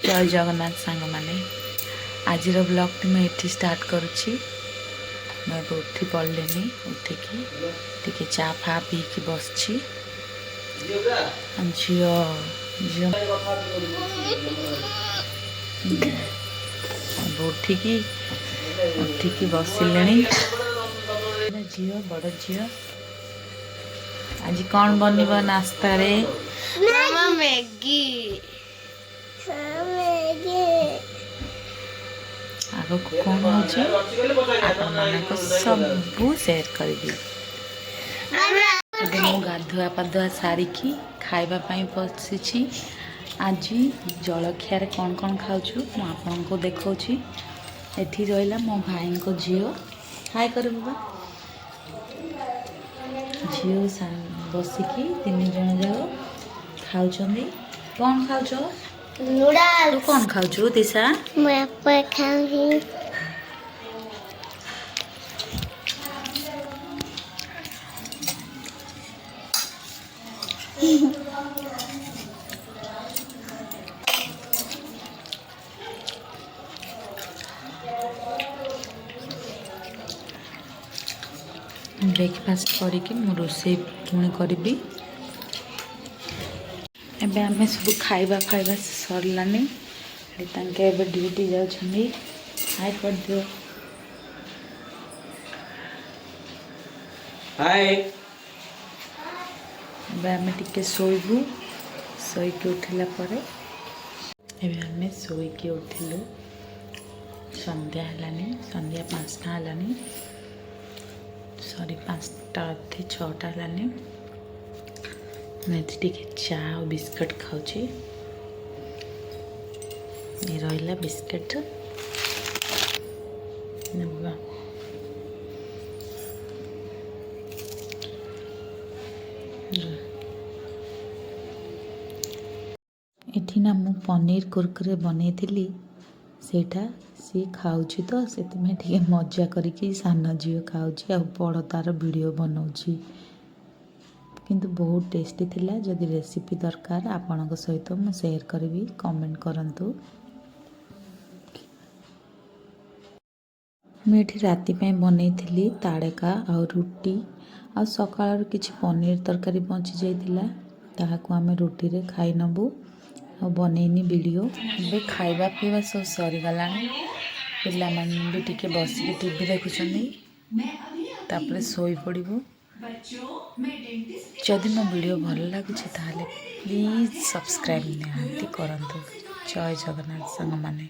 जय जगन्नाथ सांग माने आज ब्लॉग टी मैं ये स्टार्ट करुच्ची। मैं उठी पड़े उठिकी टी चा फा पी की बस उठिकी उठिकी बसिले झी बड़ झी आज कौन बनब नास्ता रे मैगी आग को कौन हो सबू सेयर करी। मु गाधुआ पाधुआ सारिकी खावाई बसी। आज जलखियार कौन कौन खाऊँ आपको देखा एठी रहा मो भाई को झील हाय कर झील बसिकी तीन जन जाक खाऊ कौन खाऊ तू कौन खाऊ दिशा ब्रेकफास्ट करके मु रोसे पुणी करी। एबे आमे सब खाइबा खाइबा सरलानी तांके एबे ड्यूटी जाउछनी। हाय कर दियो हाय। एबे आमे टिके सोइबू सोई के उठिला परे एबे आमे सोई के उठिलु। संध्या हलानी संध्या 5टा हलानी सॉरी 5टा अधे 6टा हलानी। मैं टी चा और बिस्किट खाऊँ रहा बिस्किट एठी ना मु पनीर कुरकुरे बनई थी सेटा सी खाऊँ तो से मजा करी सान झील खाऊँ आ बड़ तार वीडियो बनाऊँ किंतु बहुत टेस्टी थिला। जदि रेसिपी दरकार आपणक सहित मु शेयर करी कमेंट करंतु। मुझे राति बनई थी ताड़का आ रुटी आ सकाळ किछि पनीर तरकारी बची जाइतिला ताहाकु आमे रुटी रे खाई नबु आ बनईनी वीडियो। बे खाइबा पीवा सब सरी गलानी पिला मन भी टिके बसिक टीवी देखुछनी तापरे सोई पड़िबो। जदि मो वीडियो भल लगुच प्लीज सब्सक्राइब निहांती करंतु। जय जगन्नाथ सांग माने।